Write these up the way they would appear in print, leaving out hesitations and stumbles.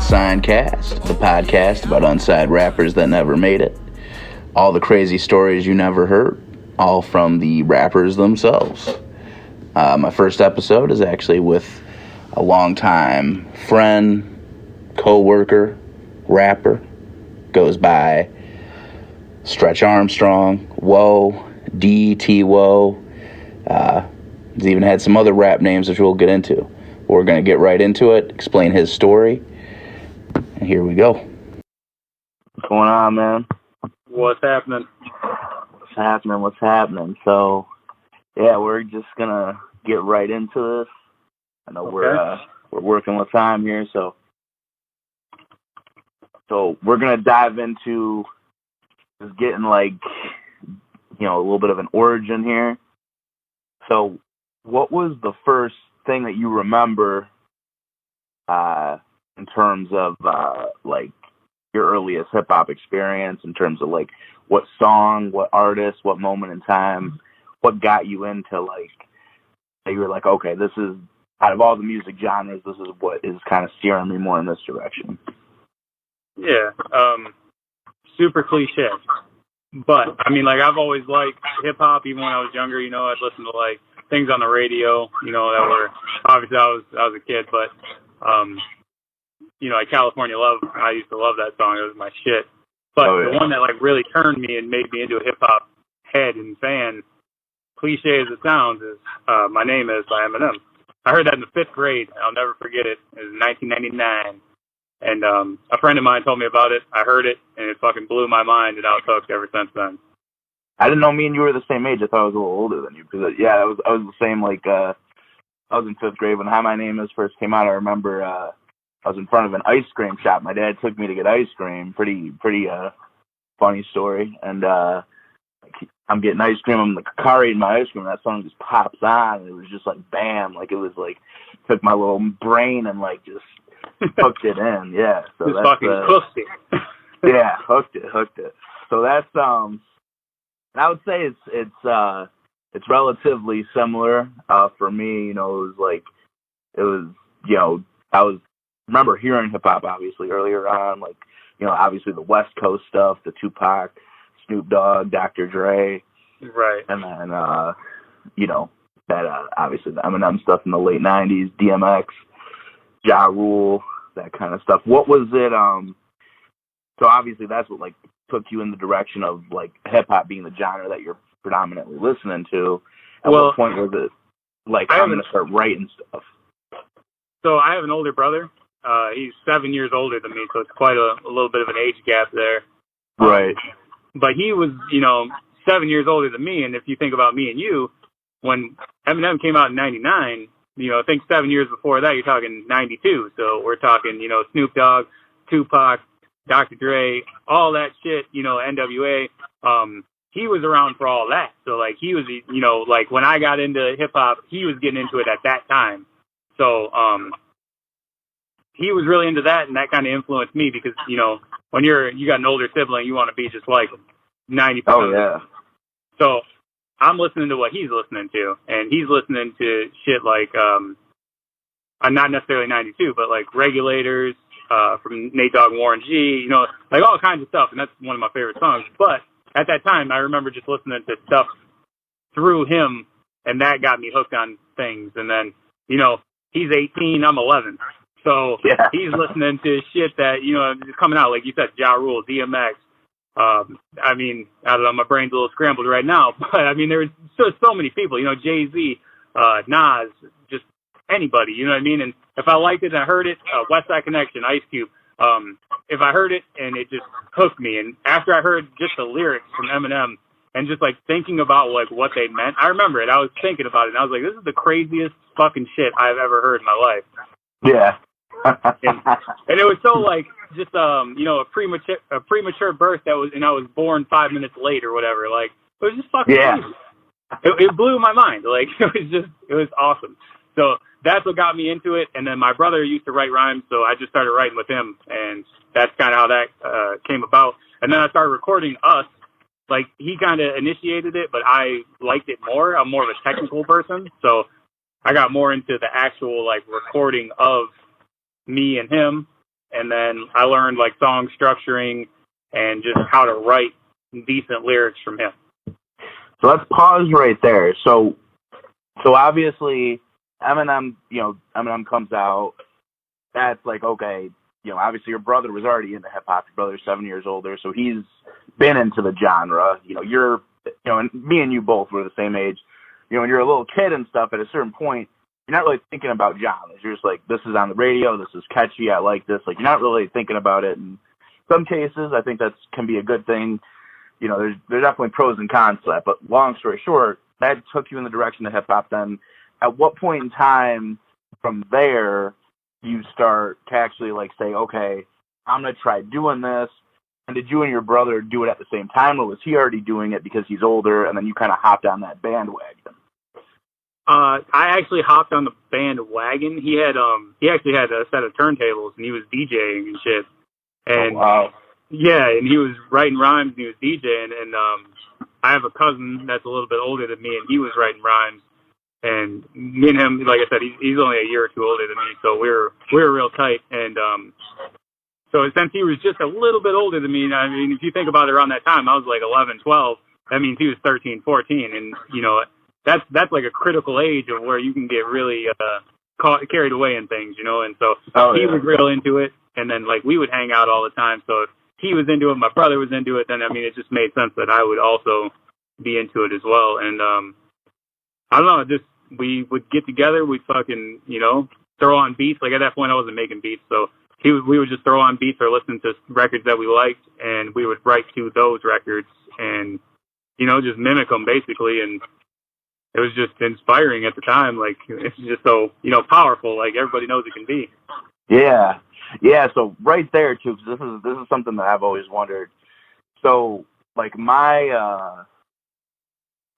UnsignedCast, the podcast about unsigned rappers that never made it. All the crazy stories you never heard, all from the rappers themselves. My first episode is actually with a longtime friend, co-worker, rapper, goes by Stretch Armstrong, WOAH, DET WOAH. He's even had some other rap names which we'll get into. We're going to get right into it, explain his story, and here we go. What's going on, man? What's happening? What's happening? So, yeah, we're just going to get right into this. I know we're working with time here, so we're going to dive into just getting, a little bit of an origin here. So, what was the first thing that you remember in terms of your earliest hip hop experience, in terms of what song, what artist, what moment in time, what got you into that you were like, okay, this is, out of all the music genres, this is what is kind of steering me more in this direction? Yeah, super cliche, but I mean, I've always liked hip hop. Even when I was younger, I'd listen to things on the radio, that were, obviously I was a kid, but, California Love, I used to love that song. It was my shit. But the one that really turned me and made me into a hip hop head and fan, cliche as it sounds, is My Name Is by Eminem. I heard that in the 5th grade. I'll never forget it. It was 1999. And a friend of mine told me about it. I heard it, and it fucking blew my mind, and I was hooked ever since then. I didn't know me and you were the same age. I thought I was a little older than you. Because, I was the same, I was in 5th grade when How My Name Is first came out. I remember I was in front of an ice cream shop. My dad took me to get ice cream. Pretty funny story. And I'm getting ice cream. I'm in the car eating my ice cream. And that song just pops on. And it was just bam. It was took my little brain and just hooked it in. Yeah. So just that's fucking hooked it. Yeah, hooked it. So that's I would say it's relatively similar for me. I remember hearing hip hop obviously earlier on, obviously the West Coast stuff, the Tupac, Snoop Dogg, Dr. Dre, right, and then that obviously the Eminem stuff in the late '90s, DMX, Ja Rule, that kind of stuff. What was it? So obviously that's what took you in the direction of hip hop being the genre that you're predominantly listening to. At what point was it I'm going to start writing stuff? So I have an older brother. He's 7 years older than me, so it's quite a little bit of an age gap there. Right. But he was, 7 years older than me, and if you think about me and you, when Eminem came out in 99, I think 7 years before that, you're talking 92. So we're talking, Snoop Dogg, Tupac, Dr. Dre, all that shit, NWA. He was around for all that. So, he was, when I got into hip-hop, he was getting into it at that time. So, he was really into that, and that kind of influenced me because, when you got an older sibling, you want to be just like him, 90%. Oh, yeah. So, I'm listening to what he's listening to, and he's listening to shit not necessarily 92, but Regulators, from Nate Dogg and Warren G, all kinds of stuff, and that's one of my favorite songs. But at that time, I remember just listening to stuff through him, and that got me hooked on things. And then, he's 18, I'm 11. So he's listening to shit that, is coming out, like you said, Ja Rule, DMX. I don't know, my brain's a little scrambled right now, but there's so many people, Jay-Z, Nas, just anybody, you know what I mean? And if I liked it and I heard it, West Side Connection, Ice Cube, if I heard it and it just hooked me, and after I heard just the lyrics from Eminem and just thinking about what they meant, I remember it, I was thinking about it, and I was like, this is the craziest fucking shit I've ever heard in my life. Yeah. and it was so just a premature birth that was, and I was born 5 minutes late or whatever. It was just fucking crazy. It blew my mind. It was awesome. So that's what got me into it. And then my brother used to write rhymes, so I just started writing with him, and that's kind of how that came about. And then I started recording Us. He kind of initiated it, but I liked it more. I'm more of a technical person, so I got more into the actual recording of me and him. and then I learned like song structuring and just how to write decent lyrics from him. So let's pause right there. So obviously Eminem comes out. That's like, okay, obviously your brother was already into hip hop. Your brother's 7 years older, so he's been into the genre. And me and you both were the same age. When you're a little kid and stuff, at a certain point, you're not really thinking about genres. You're just like, this is on the radio, this is catchy, I like this. Like, you're not really thinking about it. In some cases, I think that can be a good thing. There's definitely pros and cons to that. But long story short, that took you in the direction of hip hop. Then, at what point in time from there do you start to actually like say, okay, I'm gonna try doing this? And did you and your brother do it at the same time, or was he already doing it because he's older, and then you kind of hopped on that bandwagon? I actually hopped on the bandwagon. He actually had a set of turntables, and he was DJing and shit. And oh, wow. Yeah, and he was writing rhymes, and he was DJing. And I have a cousin that's a little bit older than me, and he was writing rhymes. And me and him, like I said, he's only a year or two older than me, so we were real tight. And so since he was just a little bit older than me, I mean, if you think about it, around that time, I was like 11, 12. That means he was 13, 14, and that's like a critical age of where you can get really carried away in things, And so he was real into it, and then like we would hang out all the time. So if he was into it, my brother was into it, then I mean, it just made sense that I would also be into it as well. And I don't know, we would get together, we'd fucking throw on beats. Like at that point, I wasn't making beats, so we would just throw on beats or listen to records that we liked, and we would write to those records and just mimic them basically. And it was just inspiring at the time. Like, it's just so, powerful. Like, everybody knows it can be. Yeah. So right there too, because this is something that I've always wondered. So like my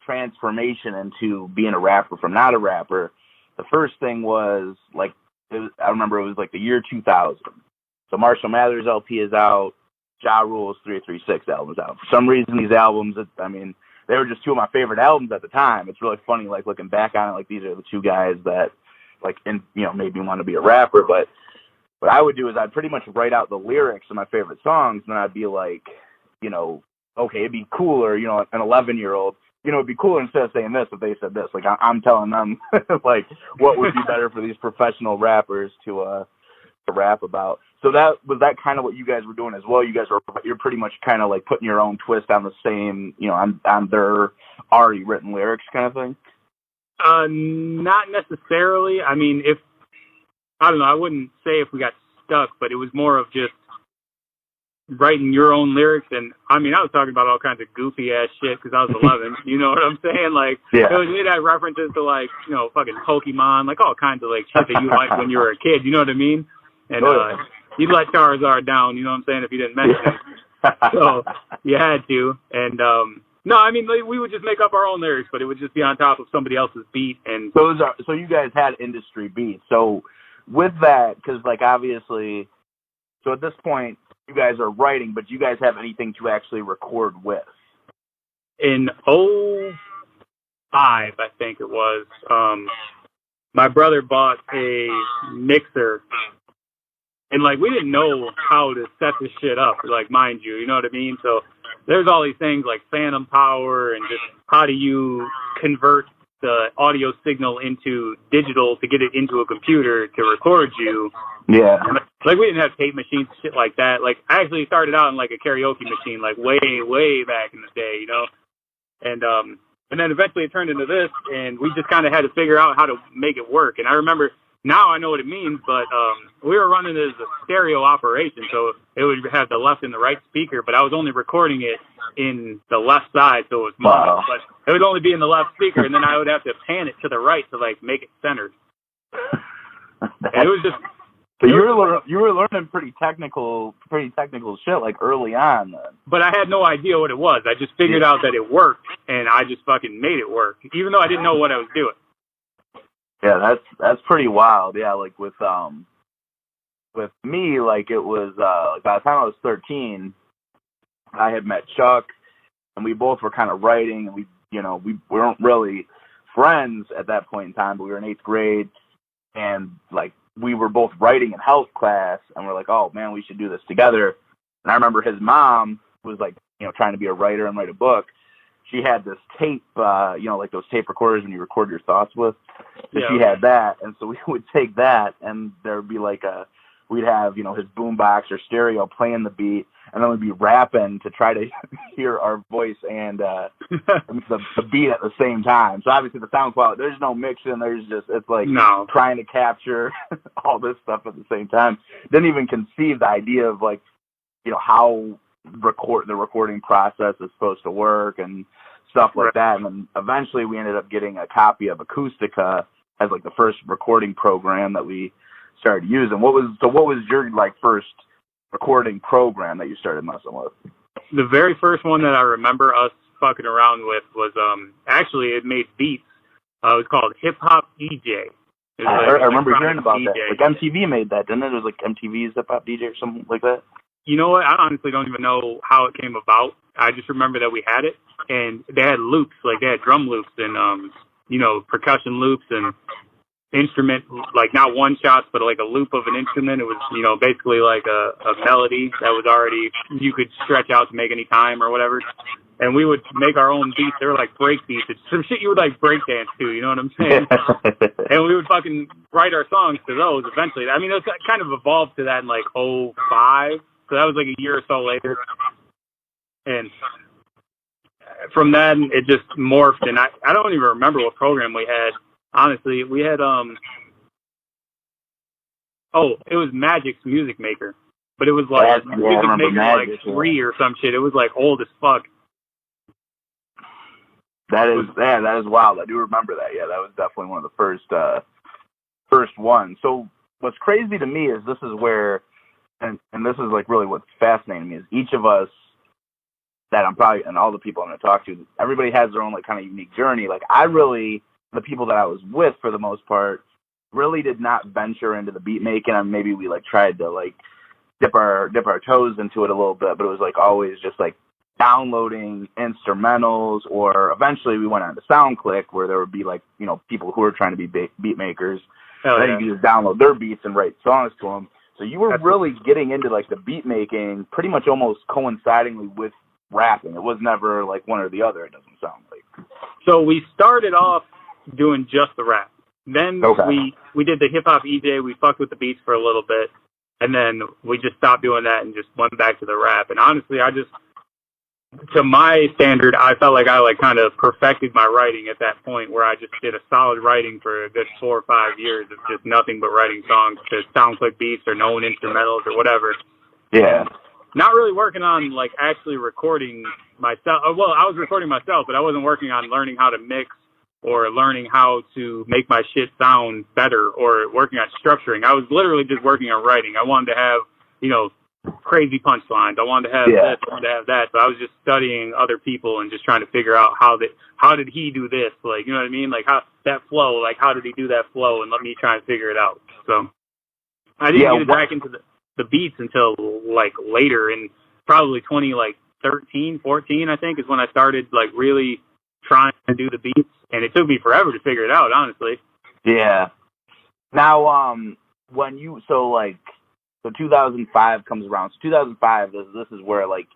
transformation into being a rapper from not a rapper, the first thing was like, I remember it was like the year 2000. So Marshall Mathers LP is out. Ja Rule's 336 album's out. For some reason, these albums, they were just two of my favorite albums at the time. It's really funny, like, looking back on it, like, these are the two guys that, like, made me want to be a rapper. But what I would do is I'd pretty much write out the lyrics of my favorite songs, and then I'd be like, okay, it'd be cooler, an 11-year-old, it'd be cooler instead of saying this if they said this. Like, I'm telling them, like, what would be better for these professional rappers to rap about. So was that kind of what you guys were doing as well? You're pretty much kind of like putting your own twist on the same, on their already written lyrics kind of thing? Not necessarily. I mean, I don't know, I wouldn't say if we got stuck, but it was more of just writing your own lyrics. And I mean, I was talking about all kinds of goofy ass shit because I was 11. You know what I'm saying? Like, yeah. It had references to like, fucking Pokemon, like all kinds of like shit that you liked when you were a kid. You know what I mean? And you'd let Charizard down. You know what I'm saying? If you didn't mention it, so you had to. And no, I mean, we would just make up our own lyrics, but it would just be on top of somebody else's beat. And so you guys had industry beats. So with that, because like obviously, so at this point you guys are writing, but do you guys have anything to actually record with? In 2005, I think it was, my brother bought a mixer, and like we didn't know how to set this shit up, like, mind you know what I mean? So there's all these things like phantom power and just how do you convert the audio signal into digital to get it into a computer to record you. Yeah. Like, we didn't have tape machines, shit like that. Like, I actually started out in like a karaoke machine, like way, way back in the day, and then eventually it turned into this, and we just kind of had to figure out how to make it work. And I remember, now I know what it means, but we were running it as a stereo operation, so it would have the left and the right speaker, but I was only recording it in the left side, so it was mono, but it would only be in the left speaker, and then I would have to pan it to the right to like make it centered. And it was just. So you were learning pretty technical shit like early on then. But I had no idea what it was. I just figured out that it worked, and I just fucking made it work, even though I didn't know what I was doing. Yeah, that's pretty wild. Yeah, like with me, like it was like by the time I was 13, I had met Chuck, and we both were kind of writing, and we weren't really friends at that point in time, but we were in 8th grade, and like we were both writing in health class, and we're like, oh man, we should do this together. And I remember his mom was like, trying to be a writer and write a book. She had this tape, like those tape recorders when you record your thoughts with. So she had that, and so we would take that, and there would be like we'd have, his boombox or stereo playing the beat, and then we'd be rapping to try to hear our voice and the beat at the same time. So obviously the sound quality, there's no mixing, it's like trying to capture all this stuff at the same time. Didn't even conceive the idea of like, how the recording process is supposed to work and stuff like that. And then eventually we ended up getting a copy of Acoustica as like the first recording program that we started using. What was your like first recording program that you started messing with? The very first one that I remember us fucking around with was actually it made beats. It was called Hip Hop DJ. I remember hearing about that. Like MTV made that, didn't it? It was like MTV's Hip Hop DJ or something like that. You know what? I honestly don't even know how it came about. I just remember that we had it, and they had loops, like they had drum loops and percussion loops and instrument, like not one shots, but like a loop of an instrument. It was, basically like a melody that was already, you could stretch out to make any time or whatever. And we would make our own beats. They were like break beats. It's some shit you would like break dance to, you know what I'm saying? And we would fucking write our songs to those eventually. I mean, it kind of evolved to that in like 2005. So that was like a year or so later. And from then it just morphed. And I don't even remember what program we had. Honestly, we had, it was Magic's Music Maker. But it was like Music Maker Magic, like 3 or some shit. It was like old as fuck. That is wild. I do remember that. Yeah, that was definitely one of the first ones. So what's crazy to me is this is where, and this is like really what's fascinating me, is each of us that I'm probably, and all the people I'm going to talk to, everybody has their own like kind of unique journey. Like the people that I was with for the most part really did not venture into the beat making, and maybe we like tried to like dip our toes into it a little bit, but it was like always just like downloading instrumentals, or eventually we went on to SoundClick where there would be like, people who were trying to be beat makers. Then you could just download their beats and write songs to them. So you were really getting into like the beat making pretty much almost coincidingly with rapping. It was never like one or the other, it doesn't sound like. So we started off doing just the rap. Then we did the hip-hop EJ. We fucked with the beats for a little bit. And then we just stopped doing that and just went back to the rap. And honestly, to my standard, I felt like I like kind of perfected my writing at that point, where I just did a solid writing for a good 4 or 5 years of just nothing but writing songs to SoundClick beats or known instrumentals or whatever. Yeah. Not really working on like actually recording myself. Well, I was recording myself, but I wasn't working on learning how to mix or learning how to make my shit sound better or working on structuring. I was literally just working on writing. I wanted to have, crazy punchlines. I wanted to have this, I wanted to have that. So I was just studying other people and just trying to figure out how did he do this? Like, you know what I mean? Like how that flow, like how did he do that flow? And let me try and figure it out. So I didn't get back into the beats until like later in probably 2013, 14, I think is when I started like really trying to do the beats. And it took me forever to figure it out, honestly. Yeah. Now, so 2005 comes around. So 2005, this is where, like,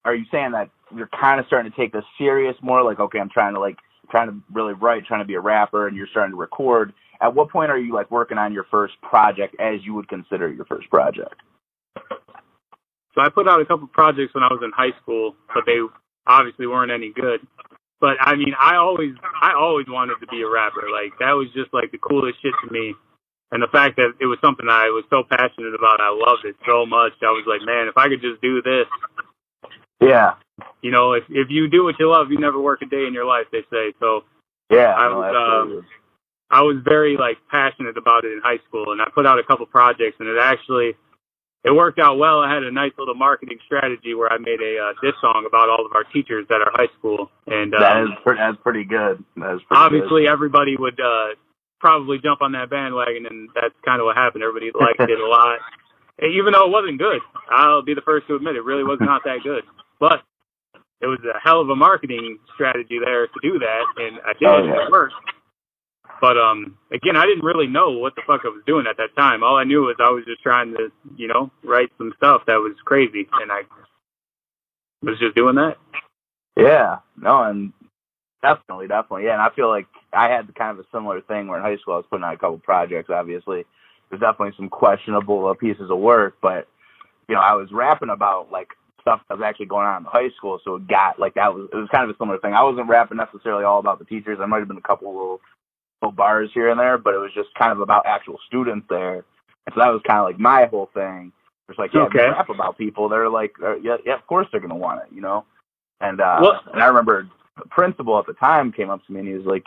are you saying that you're kind of starting to take this serious more? Like, okay, I'm trying to really write, trying to be a rapper, and you're starting to record. At what point are you, like, working on your first project as you would consider your first project? So I put out a couple projects when I was in high school, but they obviously weren't any good. But, I mean, I always wanted to be a rapper. Like, that was just, like, the coolest shit to me. And the fact that it was something I was so passionate about, I loved it so much. I was like, man, if I could just do this. Yeah. If you do what you love, you never work a day in your life, they say. So, yeah, I was very, like, passionate about it in high school. And I put out a couple projects, and it worked out well. I had a nice little marketing strategy where I made a diss song about all of our teachers at our high school. And that's pretty good. Obviously, everybody would probably jump on that bandwagon, and that's kind of what happened. Everybody liked it a lot, even though it wasn't good. I'll be the first to admit it really was not that good. But it was a hell of a marketing strategy there to do that, and I did it. It worked. But again, I didn't really know what the fuck I was doing at that time. All I knew was I was just trying to, you know, write some stuff that was crazy, and I was just doing that. Yeah, no, and definitely, yeah. And I feel like I had kind of a similar thing where in high school I was putting out a couple projects. Obviously, there's definitely some questionable pieces of work, but you know, I was rapping about like stuff that was actually going on in high school, so it got like it was kind of a similar thing. I wasn't rapping necessarily all about the teachers. There might have been a couple little bars here and there, but it was just kind of about actual students there. And so that was kind of like my whole thing. It's like, yeah, if you rap about people, they're like, yeah, of course they're going to want it, you know? And and I remember the principal at the time came up to me and he was like,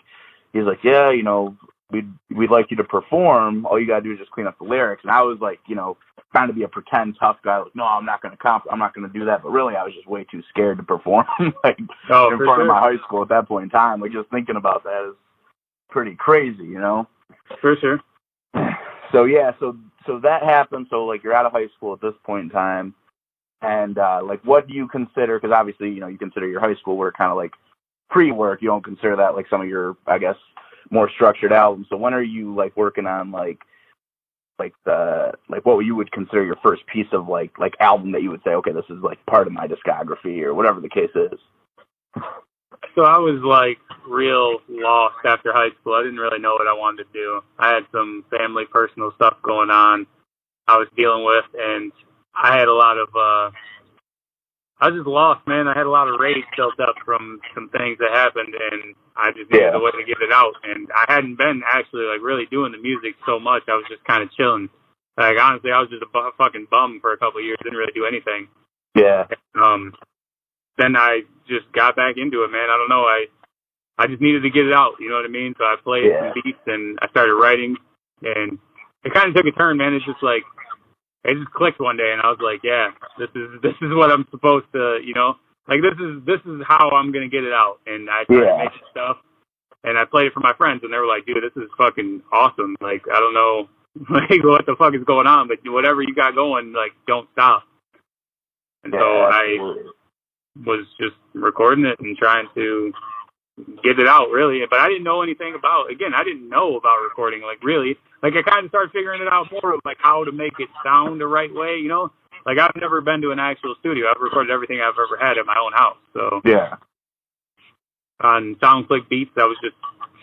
yeah, you know, we'd like you to perform. All you got to do is just clean up the lyrics. And I was like, you know, trying to be a pretend tough guy. Like, no, I'm not going to do that. But really, I was just way too scared to perform like in front of my high school at that point in time. Like just thinking about that is pretty crazy, you know? For sure. So yeah, so that happened. So like you're out of high school at this point in time, and like what do you consider? Because obviously, you know, you consider your high school work kind of like pre-work. You don't consider that like some of your, I guess, more structured albums. So when are you like working on like what you would consider your first piece of like album that you would say, okay, this is like part of my discography or whatever the case is? So I was like real lost after high school. I didn't really know what I wanted to do. I had some family personal stuff going on I was dealing with, and I had a lot of I was just lost, man. I had a lot of rage built up from some things that happened, and I just needed a way to get it out. And I hadn't been actually like really doing the music so much. I was just kind of chilling. Like honestly, I was just a fucking bum for a couple of years. Didn't really do anything. Yeah. Then I just got back into it, man. I don't know. I just needed to get it out. You know what I mean? So I played some beats and I started writing, and it kind of took a turn, man. It's just like it just clicked one day, and I was like, yeah, this is what I'm supposed to, you know, like this is how I'm gonna get it out. And I started making stuff, and I played it for my friends, and they were like, dude, this is fucking awesome. Like I don't know, like what the fuck is going on, but whatever you got going, like don't stop. And so I was just recording it and trying to get it out, really. But I didn't know anything about, again, I didn't know about recording, like, really. Like, I kind of started figuring it out more of, like, how to make it sound the right way, you know? Like, I've never been to an actual studio. I've recorded everything I've ever had at my own house, so. Yeah. On SoundClick beats, I was just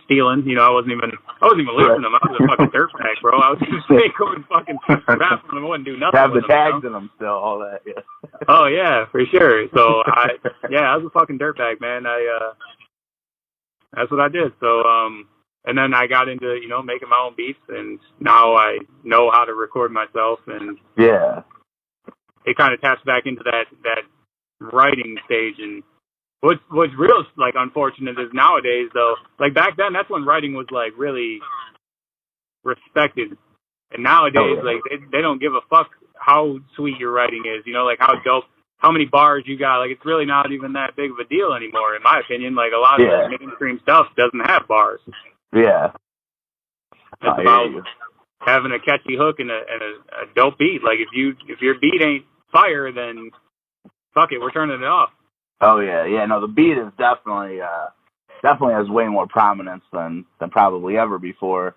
stealing, you know, I wasn't even listening to them. I was a fucking dirtbag, bro. I was just going fucking rap on them. I wouldn't do nothing. Have the tags in them still, all that, yeah. Oh, yeah, for sure. So, I was a fucking dirtbag, man. That's what I did. So, and then I got into, you know, making my own beats, and now I know how to record myself, and it kind of taps back into that writing stage. And what's real, like, unfortunate is nowadays, though, like, back then, that's when writing was, like, really respected. And nowadays, like, they don't give a fuck how sweet your writing is, you know, like, how dope, how many bars you got. Like, it's really not even that big of a deal anymore, in my opinion. Like, a lot of the mainstream stuff doesn't have bars. Yeah. It's about having a catchy hook and a dope beat. Like, if your beat ain't fire, then fuck it, we're turning it off. Oh, yeah. Yeah, no, the beat is definitely has way more prominence than probably ever before.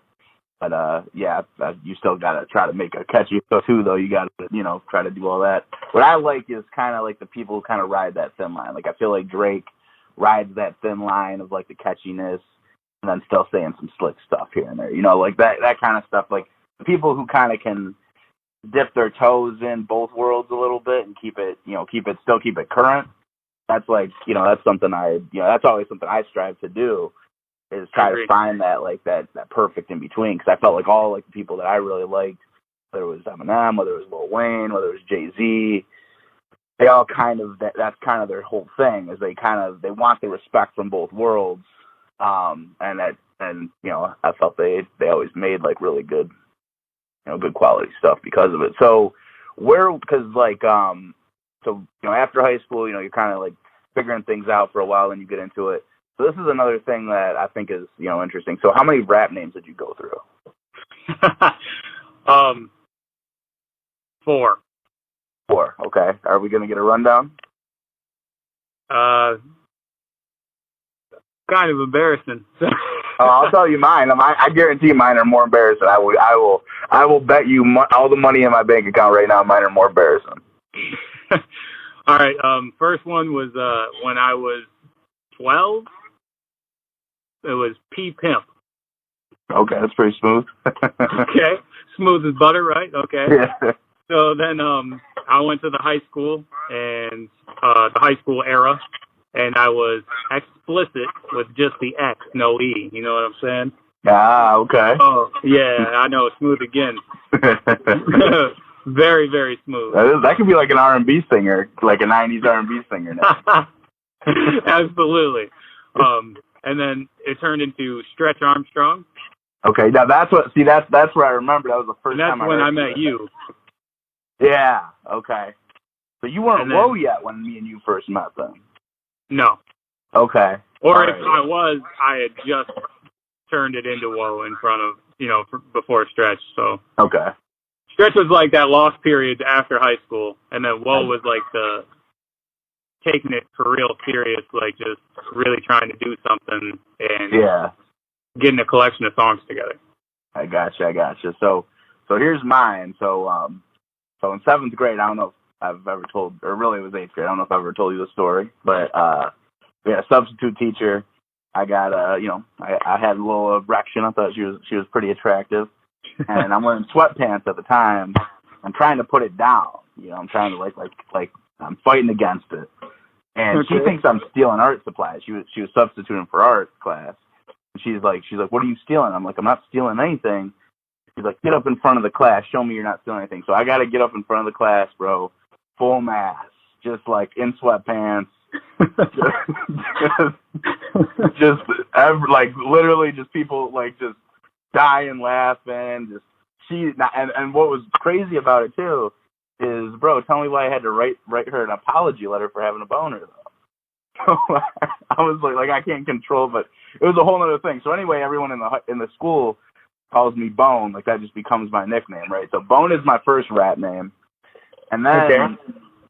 But, you still got to try to make a catchy stuff, too, though. You got to, you know, try to do all that. What I like is kind of like the people who kind of ride that thin line. Like, I feel like Drake rides that thin line of, like, the catchiness and then still saying some slick stuff here and there. You know, like, that kind of stuff. Like, the people who kind of can dip their toes in both worlds a little bit and keep it current. That's, like, you know, that's something that's always something I strive to do. Is try to find that, like, that perfect in between, because I felt like all, like, the people that I really liked, whether it was Eminem, whether it was Lil Wayne, whether it was Jay-Z, they all kind of, that's kind of their whole thing, is they want the respect from both worlds, and you know, I felt they always made, like, really good, you know, good quality stuff because of it. So, because, like, so, you know, after high school, you know, you're kind of, like, figuring things out for a while, and you get into it. So this is another thing that I think is, you know, interesting. So how many rap names did you go through? 4. 4, okay. Are we going to get a rundown? Kind of embarrassing. I'll tell you mine. I guarantee mine are more embarrassing. I will bet you all the money in my bank account right now. Mine are more embarrassing. All right. First one was when I was 12. It was P Pimp. Okay, that's pretty smooth. Okay, smooth as butter, right? Okay. Yeah. So then I went to the high school and the high school era, and I was explicit with just the X, no E. You know what I'm saying? Ah, okay. Oh, yeah, I know. Smooth again. Very, very smooth. That could be like an R&B singer, like a 90s R&B singer now. Absolutely. And then it turned into Stretch Armstrong. Okay, now that's where I remember. That was the first time I heard. And that's when I met you. Yeah, okay. So you weren't WOAH yet when me and you first met then? No. Okay. Or if I was, I had just turned it into WOAH in front of, before Stretch. So okay. Stretch was like that lost period after high school, and then WOAH was like the taking it for real serious, like just really trying to do something and getting a collection of songs together. I gotcha. So here's mine. So in 7th grade, I don't know if I've ever told, or really it was 8th grade, I don't know if I've ever told you the story, but we had a substitute teacher. I got I had a little erection. I thought she was pretty attractive, and I'm wearing sweatpants at the time. I'm trying to put it down. I'm trying to like I'm fighting against it. And she thinks I'm stealing art supplies. She was substituting for art class. She's like, what are you stealing? I'm like, I'm not stealing anything. She's like, get up in front of the class. Show me you're not stealing anything. So I got to get up in front of the class, bro. Full mass. Just like in sweatpants. Literally just people like just dying laughing. And what was crazy about it too is, bro, tell me why I had to write her an apology letter for having a boner though. So I was like I can't control, but it was a whole other thing. So anyway, everyone in the school calls me Bone. Like that just becomes my nickname, right? So Bone is my first rap name, and then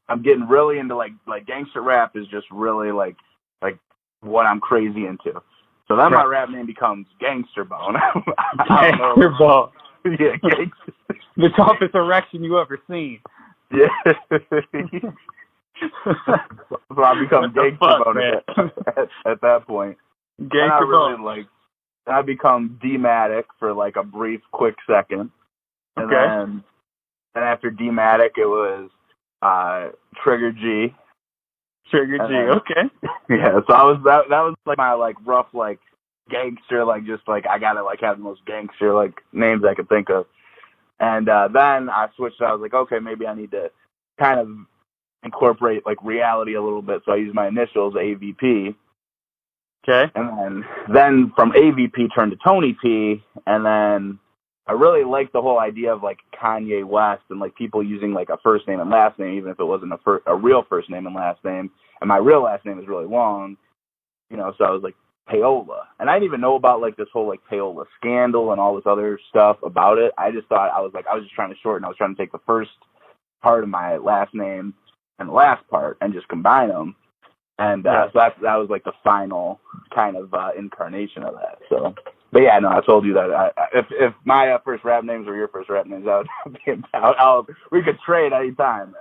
I'm getting really into like gangster rap is just really like what I'm crazy into. So then my rap name becomes Gangster Bone. Gangster Bone. Yeah, gangster. The toughest erection you ever seen. Yeah. So I become Gangster Bone at that point. Gangster Bone. I become D-Matic for like a brief, quick second. And then after D-Matic, it was Trigger G. Trigger G, okay. Yeah, so that was like my like rough like gangster, like just like I gotta like have the most gangster like names I could think of. And then I switched. I was like, okay, maybe I need to kind of incorporate like reality a little bit. So I used my initials, AVP. Okay. And then from AVP turned to Tony P. And then I really liked the whole idea of like Kanye West and like people using like a first name and last name, even if it wasn't a real first name and last name. And my real last name is really long, so I was like Paola. And I didn't even know about like this whole like Paola scandal and all this other stuff about it. I just thought I was just trying to shorten. I was trying to take the first part of my last name and the last part and just combine them. And so that was like the final kind of incarnation of that. So, but yeah, no, I told you that if my first rap names were your first rap names, I would be out. We could trade any time,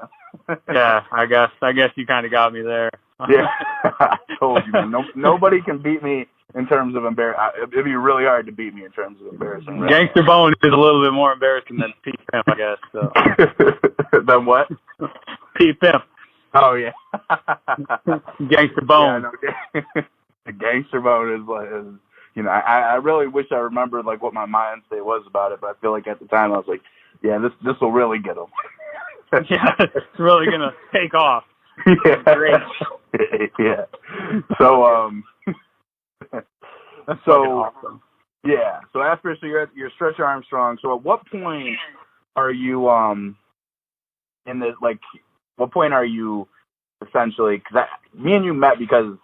man. Yeah, I guess you kind of got me there. Yeah, I told you, man. Nobody can beat me in terms of it'd be really hard to beat me in terms of embarrassing. Rap. Gangster Bone is a little bit more embarrassing than P Pimp, I guess. So. Than what? P Pimp. Oh yeah. Gangster Bone. Yeah, no, the Gangster Bone is I really wish I remembered like what my mind state was about it, but I feel like at the time I was like, yeah, this will really get them. Yeah, it's really gonna take off. Yeah. Great. Yeah. So that's awesome. Yeah. So after you're Stretch Armstrong. So at what point are you in this like? What point are you essentially? Because me and you met because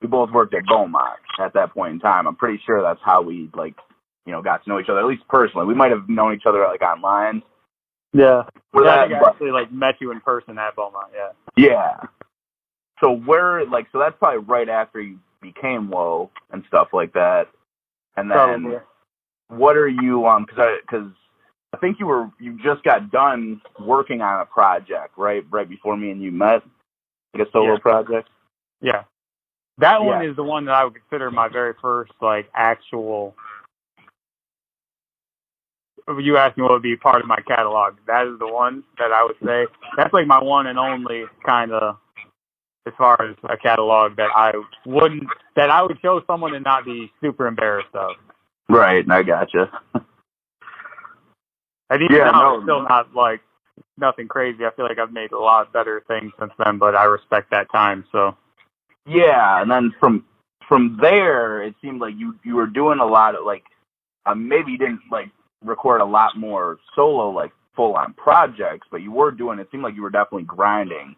we both worked at Beaumont at that point in time. I'm pretty sure that's how we got to know each other, at least personally. We might have known each other like online. Yeah. I think I actually like met you in person at Beaumont. Yeah. Yeah. So so that's probably right after you became WOAH and stuff like that. And then, Probably. what are you because I think you just got done working on a project, right before me and you met, like a solo project. Yeah, that one is the one that I would consider my very first like actual. You asked me what would be part of my catalog. That is the one that I would say that's like my one and only kind of, as far as a catalog that I would show someone and not be super embarrassed of. Right, I gotcha. And even now, it's still not like nothing crazy. I feel like I've made a lot better things since then, but I respect that time. So. Yeah, and then from there, it seemed like you were doing a lot of like, maybe you didn't like record a lot more solo like full on projects, but you were doing. It seemed like you were definitely grinding,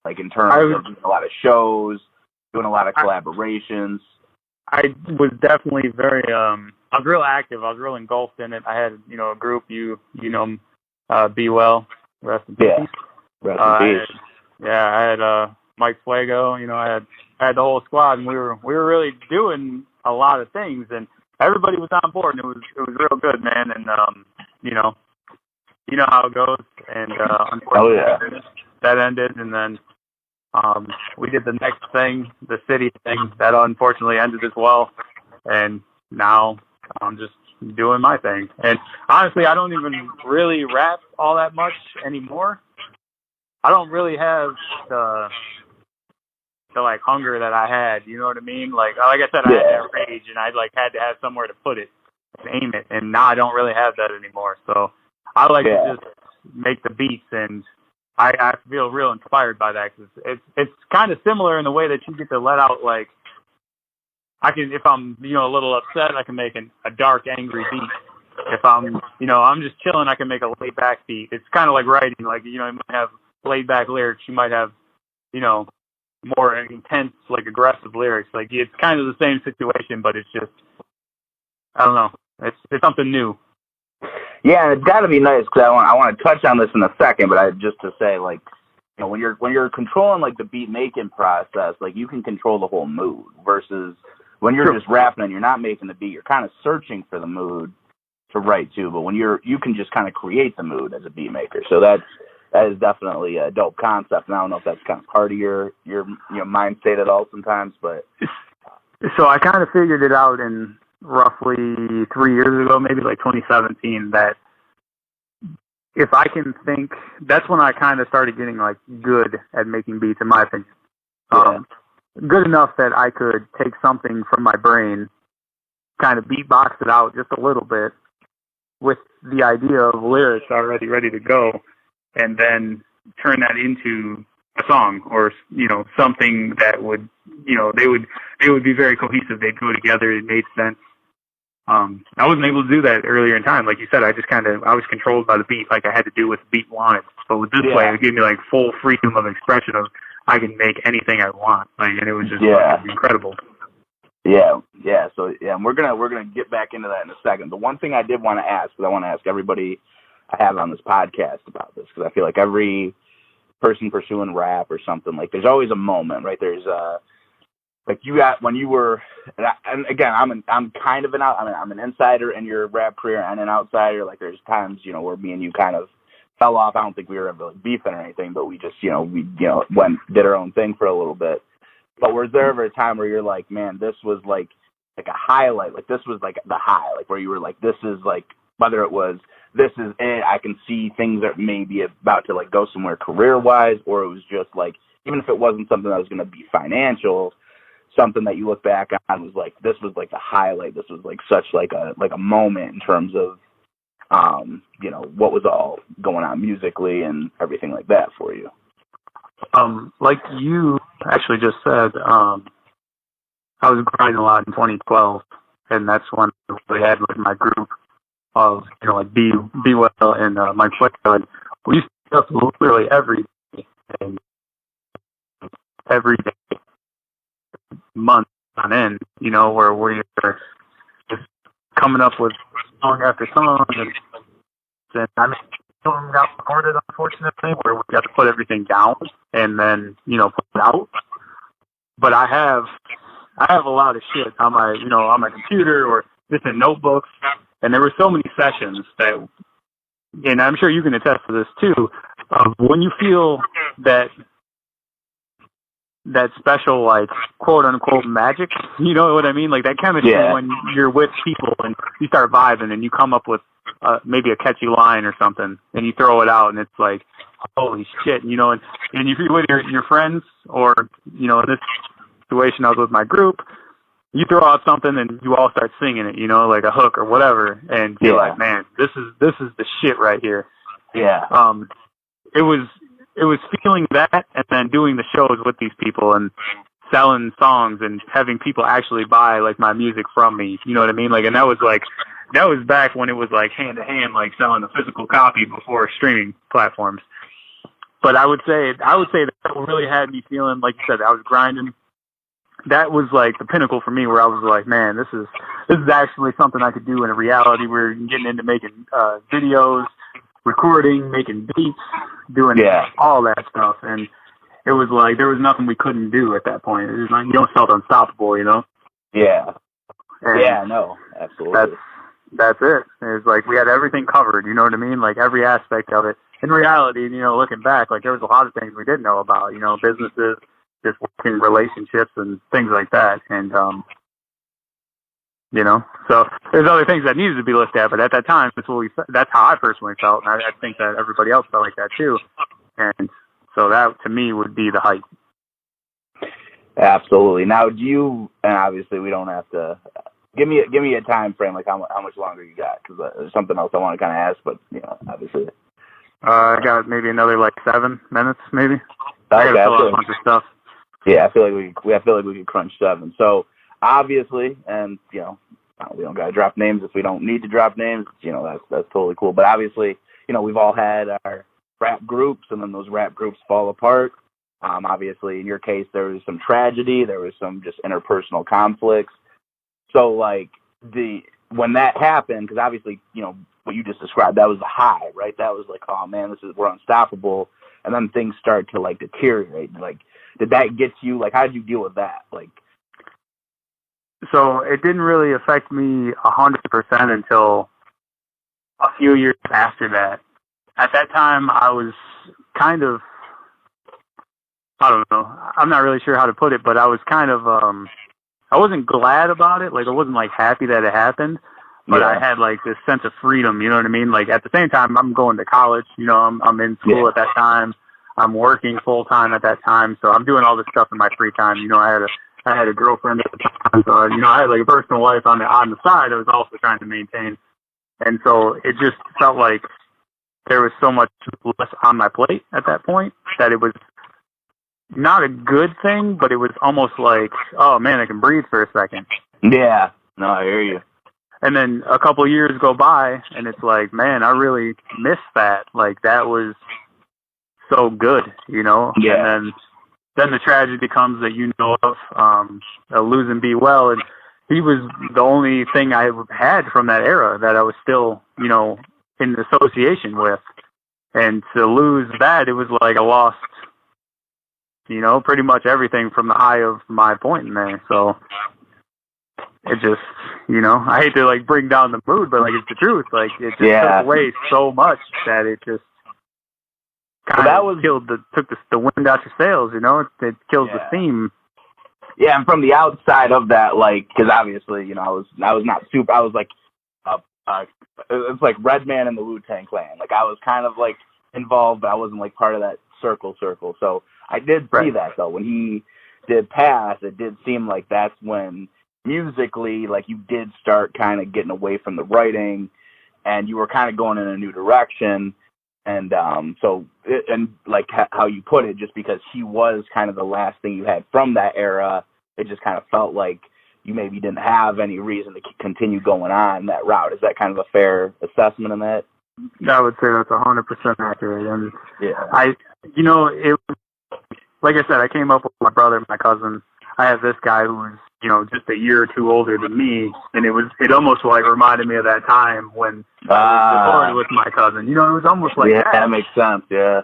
like in terms of doing a lot of shows, doing a lot of collaborations. I was definitely very. I was real active. I was real engulfed in it. I had a group. You know, Be Well, rest in peace. Rest in peace. I had Mike Fuego. I had the whole squad, and we were really doing a lot of things, and everybody was on board, and it was real good, man. And you know how it goes. And unfortunately, that ended, and then we did the next thing, the city thing, that unfortunately ended as well. And now I'm just doing my thing. And honestly, I don't even really rap all that much anymore. I don't really have the like hunger that I had, you know what I mean? Like I said, I had that rage, and I like had to have somewhere to put it and aim it, and now I don't really have that anymore. So I like to just make the beats, and I feel real inspired by that, because it's kind of similar in the way that you get to let out, like, if I'm a little upset, I can make a dark, angry beat. If I'm I'm just chilling, I can make a laid back beat. It's kind of like writing, like you might have laid back lyrics, you might have more intense, like aggressive lyrics. Like it's kind of the same situation, but it's just, I don't know. It's something new. Yeah, and it's got to be nice, because I want to touch on this in a second, but just to say, like, when you're controlling like the beat making process, like you can control the whole mood, versus when you're just rapping and you're not making the beat, you're kind of searching for the mood to write to. But when you can just kind of create the mood as a beat maker. So that is definitely a dope concept. And I don't know if that's kind of part of your mind state at all sometimes, but. So I kind of figured it out in roughly 3 years ago, maybe like 2017, that if I can think, that's when I kind of started getting like good at making beats, in my opinion. Good enough that I could take something from my brain, kind of beatbox it out just a little bit with the idea of lyrics already ready to go, and then turn that into a song, or something that would they would be very cohesive. They'd go together. It made sense. I wasn't able to do that earlier in time. Like you said, I was controlled by the beat, like I had to do what the beat wanted. But with this way, it gave me like full freedom of expression of I can make anything I want. Like, and it was just incredible. Yeah. So and we're gonna get back into that in a second. The one thing I did want to ask, because I want to ask everybody I have on this podcast about this, because I feel like every person pursuing rap or something, like there's always a moment, right? There's like you got when you were, and again, I'm kind of I'm an insider in your rap career and an outsider. Like there's times where me and you kind of fell off. I don't think we were ever like beefing or anything, but we just did our own thing for a little bit. But was there ever a time where you're like, man, this was like a highlight, like this was like the high, like where you were like, this is like, whether it was this is it, I can see things that may be about to like go somewhere career wise, or it was just like, even if it wasn't something that was going to be financial, something that you look back on was like, this was like the highlight. This was like such like a moment in terms of what was all going on musically and everything like that for you. Like you actually just said, I was grinding a lot in 2012, and that's when we had like my group of like Be Well and Mike Fuego, and we used to do stuff literally every day, and every day, months on end, where we're just coming up with song after song, and I mean, some of them got recorded, unfortunately, where we got to put everything down and then put it out. But I have a lot of shit on my on my computer, or just in notebooks. And there were so many sessions that, and I'm sure you can attest to this too, of when you feel that special, like, quote unquote magic, you know what I mean? Like that chemistry when you're with people and you start vibing and you come up with maybe a catchy line or something and you throw it out and it's like, holy shit, you know, and if you're with your friends or, you know, in this situation I was with my group, you throw out something and you all start singing it, you know, like a hook or whatever, and you're like, man, this is the shit right here. Yeah. It was feeling that and then doing the shows with these people and selling songs and having people actually buy like my music from me, you know what I mean? Like, and that was back when it was like hand to hand, like selling a physical copy before streaming platforms. But I would say that really had me feeling, like you said, I was grinding. That was like the pinnacle for me, where I was like, man, this is actually something I could do in a reality. We're getting into making videos, recording, making beats, doing all that stuff. And it was like there was nothing we couldn't do at that point. It was like, you don't felt unstoppable, you know? Yeah. And no, absolutely. That's it. It was like we had everything covered, you know what I mean? Like every aspect of it. In reality, you know, looking back, like there was a lot of things we didn't know about, you know, businesses, just working relationships and things like that. And, you know, so there's other things that needed to be looked at, but at that time, that's how I personally felt. And I think that everybody else felt like that too. And so that to me would be the height. Absolutely. Now, and obviously we don't have to, give me a time frame, like how much longer you got, because there's something else I want to kind of ask, but, you know, obviously. I got maybe another like 7 minutes, maybe. I got to fill out a bunch of stuff. Yeah, I feel like we could crunch 7. So obviously, and you know, we don't gotta drop names if we don't need to drop names. You know, that's totally cool. But obviously, you know, we've all had our rap groups, and then those rap groups fall apart. Obviously, in your case, there was some tragedy. There was some just interpersonal conflicts. So like when that happened, because obviously, you know, what you just described, that was the high, right? That was like, oh man, we're unstoppable. And then things start to like deteriorate. Like, did that get you? Like, how did you deal with that? Like, so it didn't really affect me 100% until a few years after that. At that time, I was kind of, I don't know, I'm not really sure how to put it, but I was kind of, I wasn't glad about it. Like, I wasn't like happy that it happened, but I had like this sense of freedom. You know what I mean? Like at the same time, I'm going to college. You know, I'm in school at that time. I'm working full time at that time, so I'm doing all this stuff in my free time. You know, I had a girlfriend at the time, so you know, I had like a personal life on the side. I was also trying to maintain, and so it just felt like there was so much less on my plate at that point that it was not a good thing, but it was almost like, oh man, I can breathe for a second. Yeah, no, I hear you. And then a couple of years go by, and it's like, man, I really miss that. Like that was so good, you know? Yeah. And then the tragedy comes that you know of, losing Be Well, and he was the only thing I had from that era that I was still, you know, in association with. And to lose that, it was like I lost, you know, pretty much everything from the high of my point in there. So it just, you know, I hate to like bring down the mood, but like it's the truth. Like it just took away so much that it just kind of took the wind out your sails, you know? It kills the steam. Yeah, and from the outside of that, like, because obviously, you know, I was not super. I was like, it's like Redman and the Wu-Tang Clan. Like I was kind of like involved, but I wasn't like part of that circle. So I did see that though. When he did pass, it did seem like that's when musically, like you did start kind of getting away from the writing, and you were kind of going in a new direction. And and like how you put it, just because he was kind of the last thing you had from that era, it just kind of felt like you maybe didn't have any reason to continue going on that route. Is that kind of a fair assessment in that? I would say that's 100% accurate. And yeah, you know, it like I said, I came up with my brother, my cousin. I have this guy who was, you know, just a year or two older than me, and it almost like reminded me of that time when I was divorced with my cousin. You know, it was almost like that. Yeah, that makes sense. Yeah,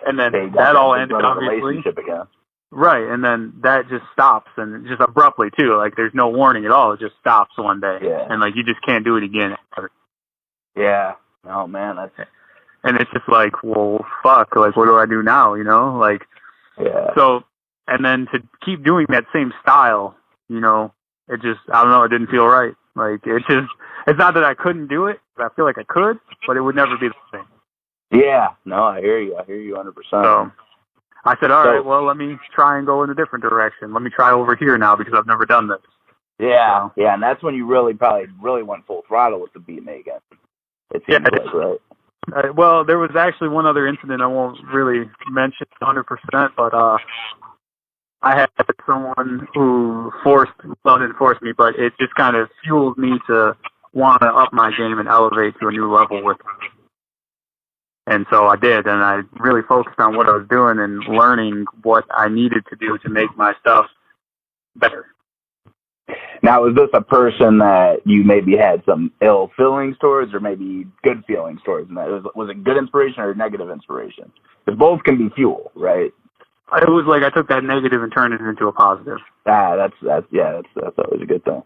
and then that all ended, obviously. Relationship again. Right, and then that just stops, and just abruptly too. Like there's no warning at all. It just stops one day, and like you just can't do it again. Yeah. Oh man, that's. And it's just like, well, fuck. Like, what do I do now? You know, like. Yeah. So, and then to keep doing that same style, you know, it just, I don't know, it didn't feel right. Like it's not that I couldn't do it. I feel like I could, but it would never be the same. Yeah. No, I hear you. 100%. So. I said, all right, well, let me try and go in a different direction. Let me try over here now because I've never done this. Yeah, yeah, and that's when you probably went full throttle with the beat making. It seems like, right? Well, there was actually one other incident I won't really mention 100%, but I had someone who didn't force me, but it just kind of fueled me to want to up my game and elevate to a new level with me. And so I did, and I really focused on what I was doing and learning what I needed to do to make my stuff better. Now, was this a person that you maybe had some ill feelings towards, or maybe good feelings towards? And that was it good inspiration or negative inspiration? Because both can be fuel, right? It was like I took that negative and turned it into a positive. That's always a good thing.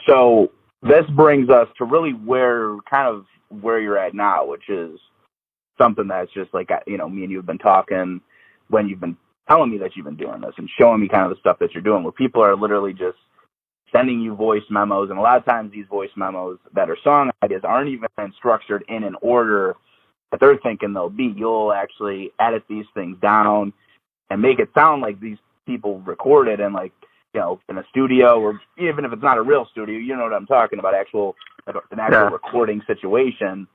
So this brings us to really where you're at now, which is something that's just like, you know, me and you have been talking when you've been telling me that you've been doing this and showing me kind of the stuff that you're doing, where people are literally just sending you voice memos. And a lot of times these voice memos that are song ideas aren't even structured in an order that they're thinking they'll be. You'll actually edit these things down and make it sound like these people recorded in, like, you know, in a studio, or even if it's not a real studio, you know what I'm talking about, an actual recording situation.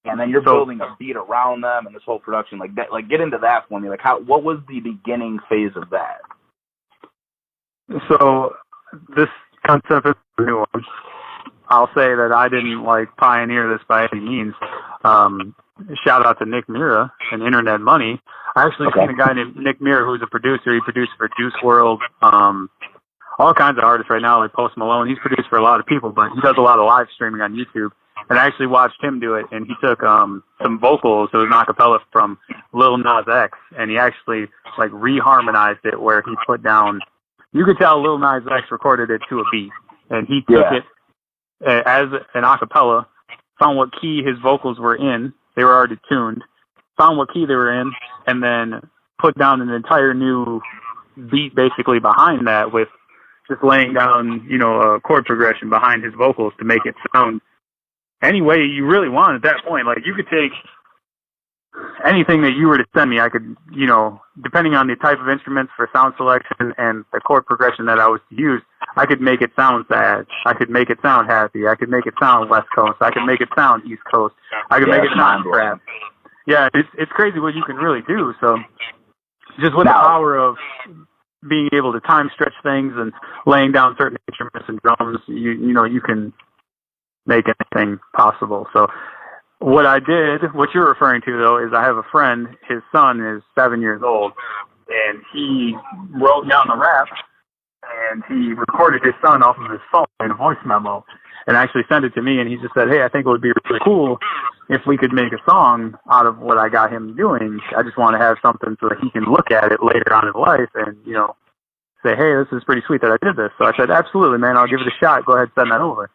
And then you're building a beat around them and this whole production, like that. Like, get into that for me. Like, what was the beginning phase of that? So this concept is a new one. I'll say that I didn't like pioneer this by any means. Shout out to Nick Mira and Internet Money. I actually seen a guy named Nick Mira who's a producer. He produced for Juice WRLD, all kinds of artists right now, like Post Malone. He's produced for a lot of people, but he does a lot of live streaming on YouTube. And I actually watched him do it, and he took some vocals, it was an acapella from Lil Nas X, and he actually like reharmonized it, where he put down, you could tell Lil Nas X recorded it to a beat, and he took it as an acapella, found what key his vocals were in, they were already tuned, found what key they were in, and then put down an entire new beat basically behind that, with just laying down, you know, a chord progression behind his vocals to make it sound any way you really want at that point. Like, you could take anything that you were to send me, I could, you know, depending on the type of instruments for sound selection and the chord progression that I was to use, I could make it sound sad. I could make it sound happy. I could make it sound West Coast. I could make it sound East Coast. I could make it sound crap. Yeah, it's crazy what you can really do. So just with the power of being able to time stretch things and laying down certain instruments and drums, you know, you can make anything possible. So what I did, what you're referring to, though, is I have a friend, his son is 7 years old, and he wrote down the rap, and he recorded his son off of his phone in a voice memo, and actually sent it to me, and he just said, hey, I think it would be really cool if we could make a song out of what I got him doing. I just want to have something so that he can look at it later on in life and, you know, say, hey, this is pretty sweet that I did this. So I said, absolutely, man, I'll give it a shot. Go ahead and send that over.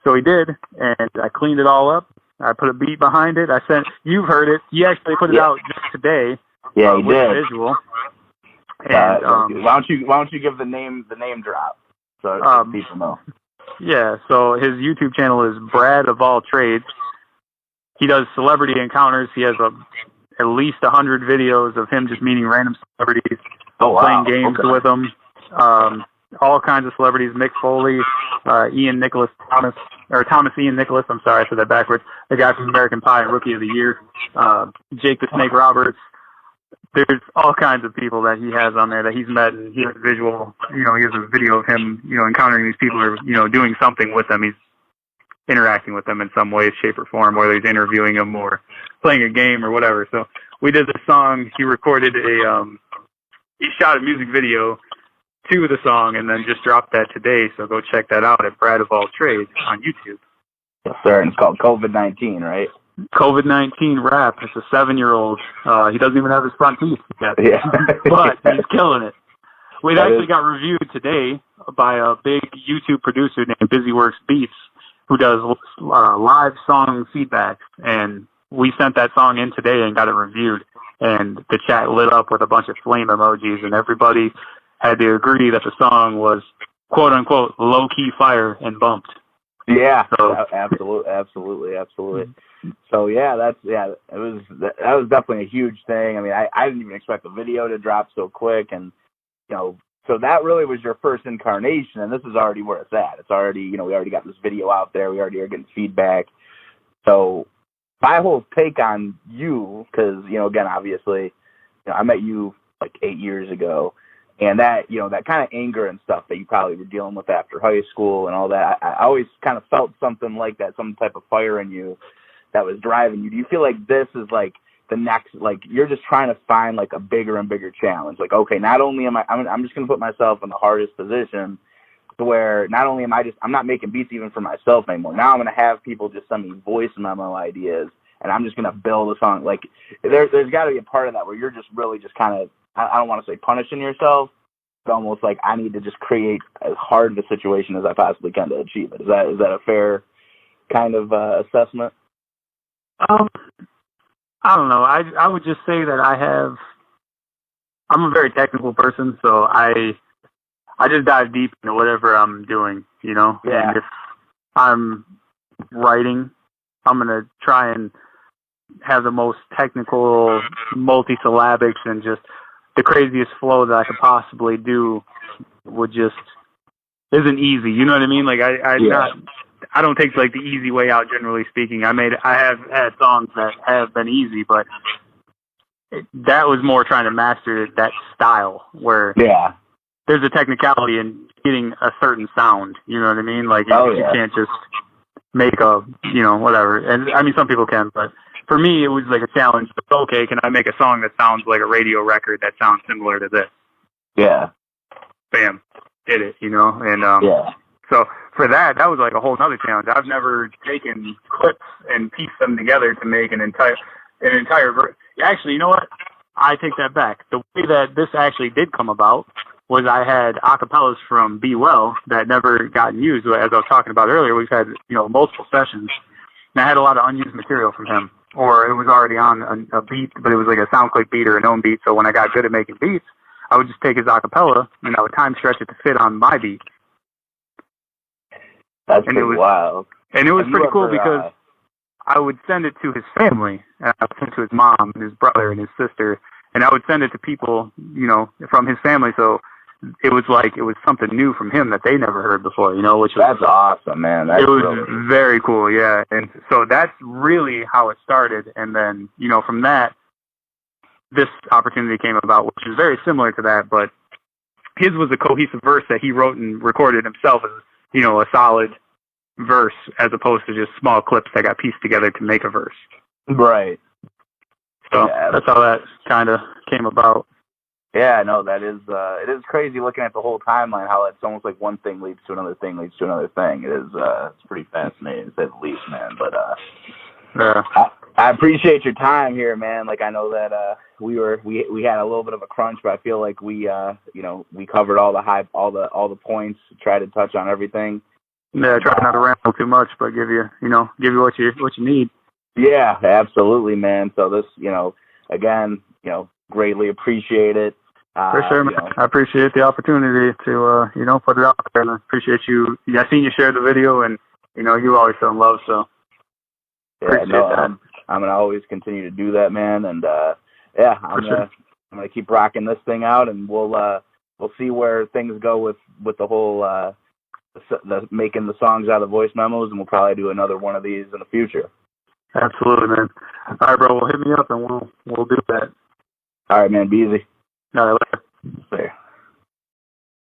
So he did, and I cleaned it all up. I put a beat behind it. You've heard it. He actually put it out just today. Yeah, he with did. A visual. And why don't you give the name drop so people know? Yeah. So his YouTube channel is Brad of All Trades. He does celebrity encounters. He has at least 100 videos of him just meeting random celebrities, playing games with them. All kinds of celebrities, Mick Foley, Thomas Ian Nicholas, I'm sorry, I said that backwards, the guy from American Pie and Rookie of the Year, Jake the Snake Roberts. There's all kinds of people that he has on there that he's met, and he has visual, you know, he has a video of him, you know, encountering these people, or, you know, doing something with them. He's interacting with them in some way, shape, or form, whether he's interviewing them or playing a game or whatever. So we did this song. He recorded he shot a music video to the song, and then just dropped that today, so go check that out at Brad of All Trades on YouTube. Yes, sir, and it's called COVID-19, right? COVID-19 rap. It's a 7-year-old. He doesn't even have his front teeth yet. Yeah. But he's killing it. It actually got reviewed today by a big YouTube producer named Busyworks Beats, who does live song feedback. And we sent that song in today and got it reviewed. And the chat lit up with a bunch of flame emojis, and everybody had to agree that the song was quote unquote low key fire and bumped. Yeah, so, absolutely. So that was definitely a huge thing. I mean, I didn't even expect the video to drop so quick, and so that really was your first incarnation, and this is already where it's at. It's already, we already got this video out there. We already are getting feedback. So my whole take on you, because again, obviously, I met you like 8 years ago. And that, that kind of anger and stuff that you probably were dealing with after high school and all that, I always kind of felt something like that, some type of fire in you that was driving you. Do you feel like this is like the next, like you're just trying to find like a bigger and bigger challenge? Like, okay, not only am I'm just going to put myself in the hardest position to where not only I'm not making beats even for myself anymore. Now I'm going to have people just send me voice memo ideas, and I'm just going to build a song. Like there's got to be a part of that where you're just really just kind of, I don't want to say punishing yourself. It's almost like I need to just create as hard of a situation as I possibly can to achieve it. Is that a fair kind of assessment? I don't know. I would just say that I'm a very technical person, so I just dive deep into whatever I'm doing, Yeah. And if I'm writing, I'm going to try and have the most technical multisyllabics and just the craziest flow that I could possibly do isn't easy. You know what I mean? Like I don't take like the easy way out, generally speaking. I have had songs that have been easy, but that was more trying to master that style where there's a technicality in getting a certain sound. You know what I mean? Like you can't just make a, whatever. And I mean, some people can, but for me, it was like a challenge. Okay, can I make a song that sounds like a radio record that sounds similar to this? Yeah. Bam. Did it, And so for that was like a whole other challenge. I've never taken clips and pieced them together to make an entire verse. Actually, you know what? I take that back. The way that this actually did come about was I had acapellas from Be Well that never gotten used. As I was talking about earlier, we've had, multiple sessions. And I had a lot of unused material from him. Or it was already on a beat, but it was like a SoundClick beat or a known beat. So when I got good at making beats, I would just take his acapella and I would time stretch it to fit on my beat. That's pretty wild. And it was pretty cool because I would send it to his family. And I would send it to his mom and his brother and his sister. And I would send it to people, from his family. So it was like it was something new from him that they never heard before, which was... That's awesome, man. It was very cool, yeah. And so that's really how it started. And then, from that, this opportunity came about, which is very similar to that, but his was a cohesive verse that he wrote and recorded himself as, a solid verse as opposed to just small clips that got pieced together to make a verse. Right. So that's how that kind of came about. Yeah, no, that is, it is crazy looking at the whole timeline, how it's almost like one thing leads to another thing, leads to another thing. It is, it's pretty fascinating, to say the least, man. But, I appreciate your time here, man. Like, I know that, we had a little bit of a crunch, but I feel like we covered all the points, tried to touch on everything. Yeah, try not to ramble too much, but give you what you need. Yeah, absolutely, man. So this, again, greatly appreciate it. For sure, man. I appreciate the opportunity to, put it out there, and I appreciate you. I seen you share the video, and, you always show love, so appreciate that. I'm going to always continue to do that, man, and, I'm going to keep rocking this thing out, and we'll see where things go with the whole, the making the songs out of voice memos, and we'll probably do another one of these in the future. Absolutely, man. All right, bro, well, hit me up, and we'll do that. All right, man, be easy. All right, later.